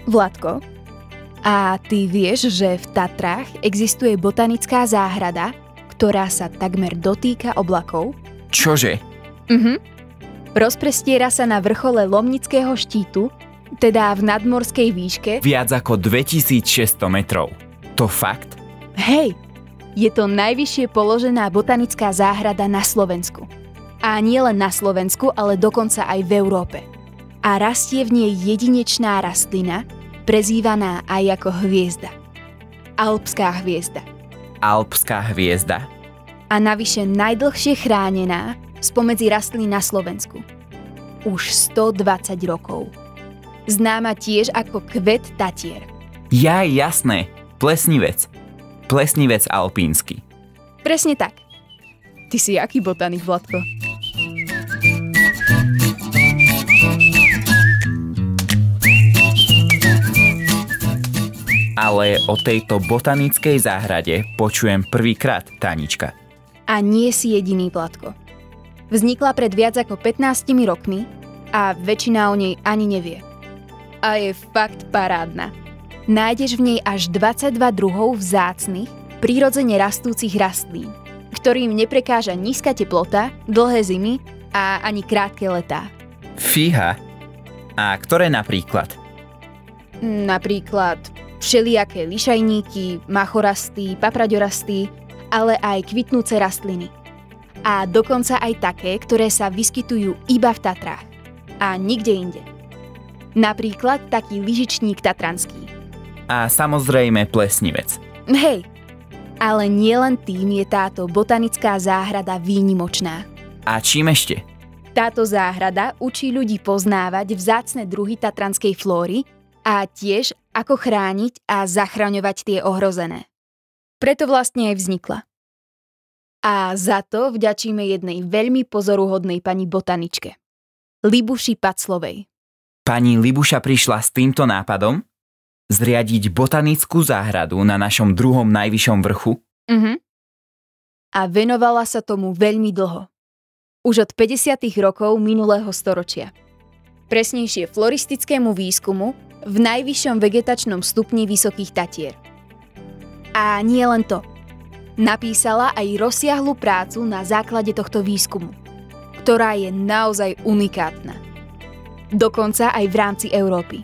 Vladko, a ty vieš, že v Tatrách existuje botanická záhrada, ktorá sa takmer dotýka oblakov? Čože? Rozprestiera sa na vrchole Lomnického štítu, teda v nadmorskej výške. Viac ako 2600 metrov. To fakt? Hej, je to najvyššie položená botanická záhrada na Slovensku. A nie len na Slovensku, ale dokonca aj v Európe. A rastie v nej jedinečná rastlina, prezývaná aj ako hviezda. Alpská hviezda. Alpská hviezda? A navyše najdlhšie chránená spomedzi rastlín na Slovensku. Už 120 rokov. Známa tiež ako kvet Tatier. Jasné, plesnivec. Plesnivec alpínsky. Presne tak. Ty si aký botanik, Vladko? Ale o tejto botanickej záhrade počujem prvýkrát, Tanička. A nie si jediný, Vladko. Vznikla pred viac ako 15 rokmi a väčšina o nej ani nevie. A je fakt parádna. Nájdeš v nej až 22 druhov vzácnych, prírodzene rastúcich rastlín, ktorým neprekáža nízka teplota, dlhé zimy a ani krátke letá. Fíha. A ktoré napríklad? Napríklad všelijaké lišajníky, machorasty, papraďorasty, ale aj kvitnúce rastliny. A dokonca aj také, ktoré sa vyskytujú iba v Tatrách. A nikde inde. Napríklad taký lyžičník tatranský. A samozrejme plesnivec. Hej, ale nielen tým je táto botanická záhrada výnimočná. A čím ešte? Táto záhrada učí ľudí poznávať vzácne druhy tatranskej flóry a tiež ako chrániť a zachraňovať tie ohrozené. Preto vlastne aj vznikla. A za to vďačíme jednej veľmi pozoruhodnej pani botaničke. Libuši Paclovej. Pani Libuša prišla s týmto nápadom? Zriadiť botanickú záhradu na našom druhom najvyššom vrchu? A venovala sa tomu veľmi dlho. Už od 50. rokov minulého storočia. Presnejšie floristickému výskumu v najvyššom vegetačnom stupni Vysokých Tatier. A nie len to. Napísala aj rozsiahlu prácu na základe tohto výskumu, ktorá je naozaj unikátna. Dokonca aj v rámci Európy.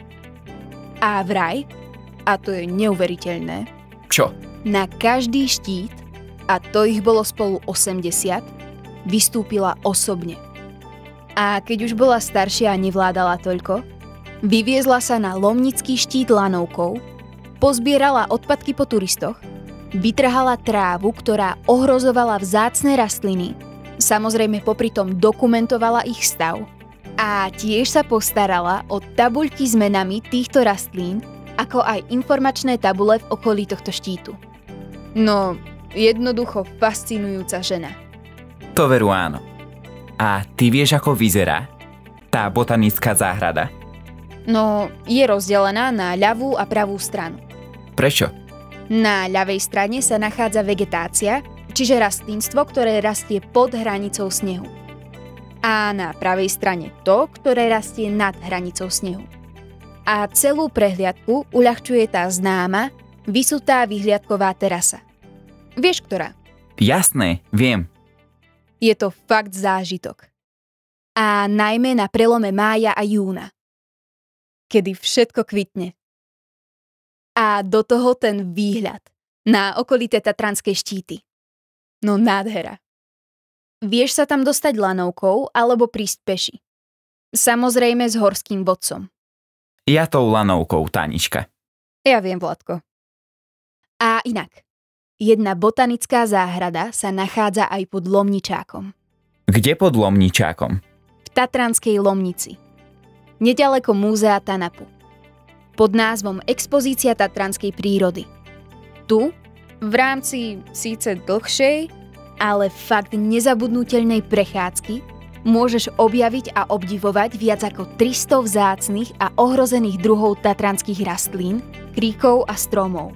A vraj, a to je neuveriteľné, Čo? na každý štít, a to ich bolo spolu 80, vystúpila osobne. A keď už bola staršia a nevládala toľko, vyviezla sa na Lomnický štít lanovkou, pozbierala odpadky po turistoch, vytrhala trávu, ktorá ohrozovala vzácne rastliny, samozrejme popritom dokumentovala ich stav a tiež sa postarala o tabuľky s menami týchto rastlín, ako aj informačné tabule v okolí tohto štítu. No, jednoducho fascinujúca žena. To veru áno. A ty vieš, ako vyzerá tá botanická záhrada? No, je rozdelená na ľavú a pravú stranu. Prečo? Na ľavej strane sa nachádza vegetácia, čiže rastlínstvo, ktoré rastie pod hranicou snehu. A na pravej strane to, ktoré rastie nad hranicou snehu. A celú prehliadku uľahčuje tá známa, vysutá vyhliadková terasa. Vieš, ktorá? Jasné, viem. Je to fakt zážitok. A najmä na prelome mája a júna, kedy všetko kvitne. A do toho ten výhľad na okolité tatranské štíty. No nádhera. Vieš sa tam dostať lanovkou alebo prísť peši. Samozrejme s horským vodcom. Ja tou lanovkou, Tanička. Ja viem, Vladko. A inak, jedna botanická záhrada sa nachádza aj pod Lomničákom. Kde pod Lomničákom? V Tatranskej Lomnici. Neďaleko múzea Tanapu. Pod názvom Expozícia tatranskej prírody. Tu, v rámci síce dlhšej, ale fakt nezabudnutelnej prechádzky, môžeš objaviť a obdivovať viac ako 300 vzácnych a ohrozených druhov tatranských rastlín, kríkov a stromov.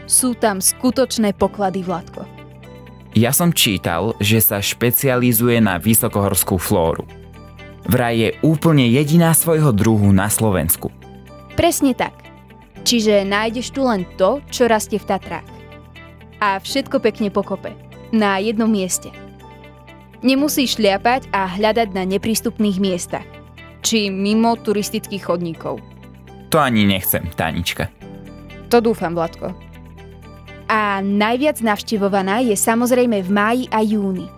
Sú tam skutočné poklady, Vladko. Ja som čítal, že sa špecializuje na vysokohorskú flóru. Vraj je úplne jediná svojho druhu na Slovensku. Presne tak. Čiže nájdeš tu len to, čo rastie v Tatrách. A všetko pekne pokope. Na jednom mieste. Nemusíš šliapať a hľadať na neprístupných miestach. Či mimo turistických chodníkov. To ani nechcem, Tánička. To dúfam, Vladko. A najviac navštevovaná je samozrejme v máji a júni.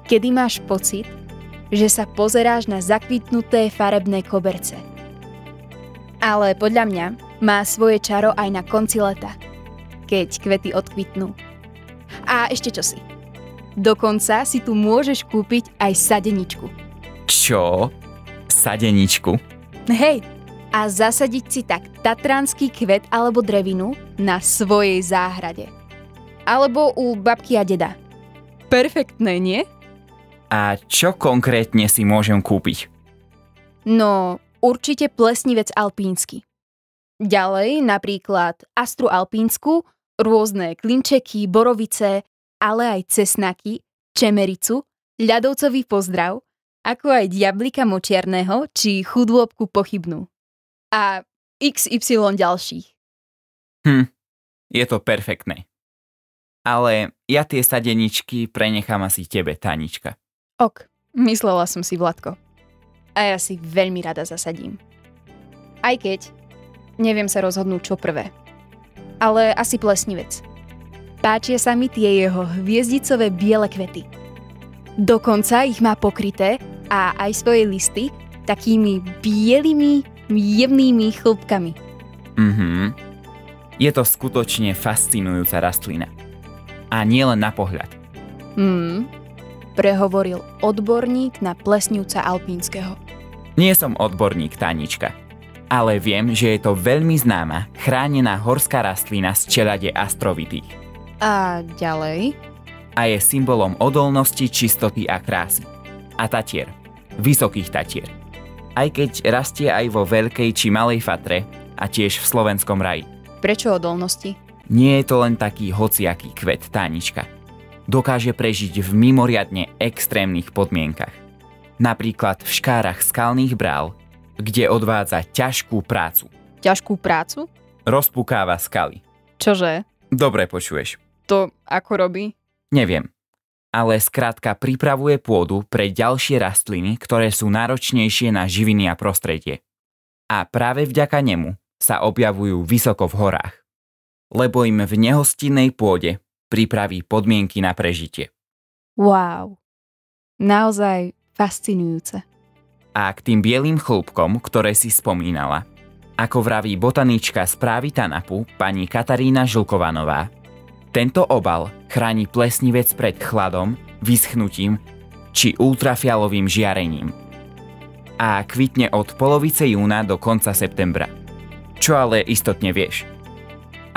Kedy máš pocit, že sa pozeráš na zakvitnuté farebné koberce. Ale podľa mňa má svoje čaro aj na konci leta, keď kvety odkvitnú. A ešte čosi. Dokonca si tu môžeš kúpiť aj sadeničku. Čo? Sadeničku? Hej, a zasadiť si tak tatranský kvet alebo drevinu na svojej záhrade. Alebo u babky a deda. Perfektné, nie? A čo konkrétne si môžem kúpiť? No, určite plesnivec alpínsky. Ďalej napríklad astru alpínsku, rôzne klinčeky, borovice, ale aj cesnaky, čemericu, ľadovcový pozdrav, ako aj diablika močiarného či chudôbku pochybnú. A XY ďalších. Je to perfektné. Ale ja tie sadeničky prenechám asi tebe, Tánička. Ok, myslela som si, Vladko. A ja si veľmi rada zasadím. Aj keď neviem sa rozhodnúť, čo prvé. Ale asi plesnivec. Páčia sa mi tie jeho hviezdicové biele kvety. Dokonca ich má pokryté a aj svoje listy takými bielými, jemnými chlopkami. Je to skutočne fascinujúca rastlina. A nie len na pohľad. Prehovoril odborník na plesnivca alpínskeho. Nie som odborník, Tánička, ale viem, že je to veľmi známa, chránená horská rastlina z čelade astrovitých. A ďalej? A je symbolom odolnosti, čistoty a krásy. A Tatier, vysokých Tatier. Aj keď rastie aj vo Veľkej či Malej Fatre a tiež v slovenskom raji. Prečo odolnosti? Nie je to len taký hociaký kvet, Tánička. Dokáže prežiť v mimoriadne extrémnych podmienkach. Napríklad v škárach skalných brál, kde odvádza ťažkú prácu. Ťažkú prácu? Rozpukáva skaly. Čože? Dobre počuješ. To ako robí? Neviem. Ale skrátka pripravuje pôdu pre ďalšie rastliny, ktoré sú náročnejšie na živiny a prostredie. A práve vďaka nemu sa objavujú vysoko v horách. Lebo im v nehostinnej pôde pripraví podmienky na prežitie. Wow. Naozaj fascinujúce. A k tým bielým chlúbkom, ktoré si spomínala, ako vraví botanička z Právy Tanapu, pani Katarína Žlkovanová, tento obal chráni plesnivec pred chladom, vyschnutím či ultrafialovým žiarením. A kvitne od polovice júna do konca septembra. Čo ale istotne vieš.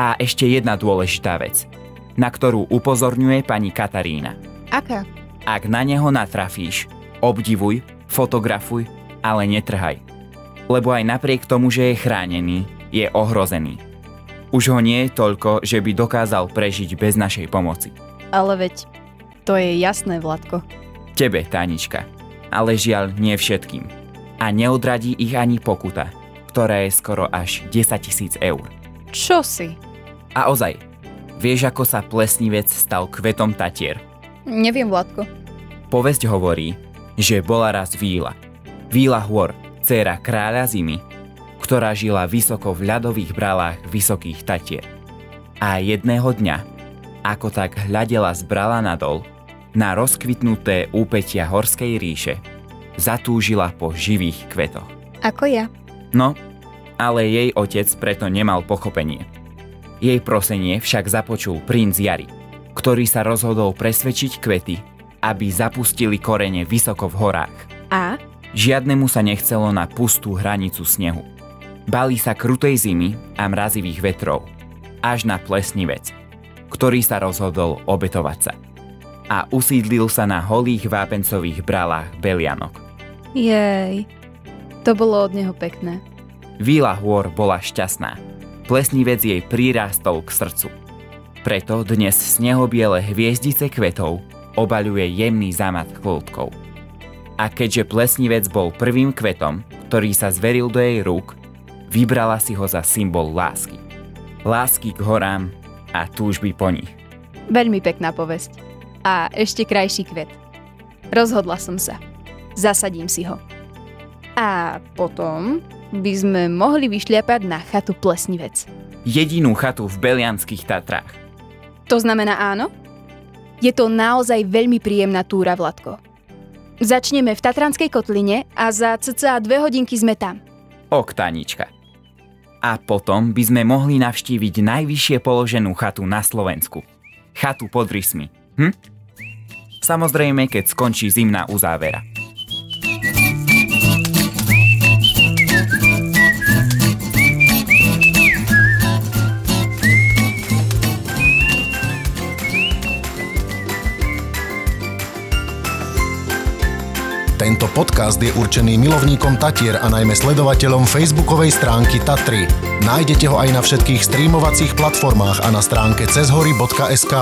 A ešte jedna dôležitá vec, na ktorú upozorňuje pani Katarína. Aká? Ak na neho natrafíš, obdivuj, fotografuj, ale netrhaj. Lebo aj napriek tomu, že je chránený, je ohrozený. Už ho nie je toľko, že by dokázal prežiť bez našej pomoci. Ale veď, to je jasné, Vladko. Tebe, Tánička, ale žiaľ nie všetkým. A neodradí ich ani pokuta, ktorá je skoro až 10 000 eur. Čo si? A ozaj, vieš, ako sa plesnivec stal kvetom Tatier? Neviem, Vladko. Povesť hovorí, že bola raz Víla. Víla Hôr, dcéra kráľa zimy, ktorá žila vysoko v ľadových bralách vysokých Tatier. A jedného dňa, ako tak hľadela z brala nadol, na rozkvitnuté úpetia horskej ríše, zatúžila po živých kvetoch. Ako ja. No, ale jej otec preto nemal pochopenie. Jej prosenie však započul princ Jari, ktorý sa rozhodol presvedčiť kvety, aby zapustili korene vysoko v horách. A? Žiadnemu sa nechcelo na pustú hranicu snehu. Bali sa krutej zimy a mrazivých vetrov, až na plesnivec, ktorý sa rozhodol obetovať sa. A usídlil sa na holých vápencových bralách Belianok. Jej, to bolo od neho pekné. Víla Hôr bola šťastná. Plesnivec jej prirástol k srdcu. Preto dnes snehobiele hviezdice kvetov obaľuje jemný zámat chlúbkov. A keďže plesnivec bol prvým kvetom, ktorý sa zveril do jej rúk, v Vybrala si ho za symbol lásky. Lásky k horám a túžby po nich. Veľmi pekná povesť. A ešte krajší kvet. Rozhodla som sa. Zasadím si ho. A potom by sme mohli vyšliapať na chatu Plesnivec. Jedinú chatu v Belianských Tatrách. To znamená áno? Je to naozaj veľmi príjemná túra, Vladko. Začneme v Tatranskej kotline a za cca 2 hodinky sme tam. Ok, Tanička. A potom by sme mohli navštíviť najvyššie položenú chatu na Slovensku. Chatu pod Rysmi. Samozrejme, keď skončí zimná uzávera. Tento podcast je určený milovníkom Tatier a najmä sledovateľom facebookovej stránky Tatry. Nájdete ho aj na všetkých streamovacích platformách a na stránke cezhory.sk.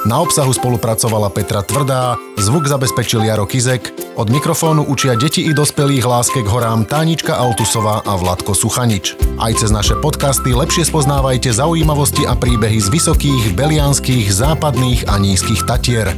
Na obsahu spolupracovala Petra Tvrdá, zvuk zabezpečil Jaro Kizek, od mikrofónu učia deti i dospelých láske k horám Tánička Altusová a Vladko Suchanič. Aj cez naše podcasty lepšie spoznávajte zaujímavosti a príbehy z vysokých, belianských, západných a nízkych Tatier.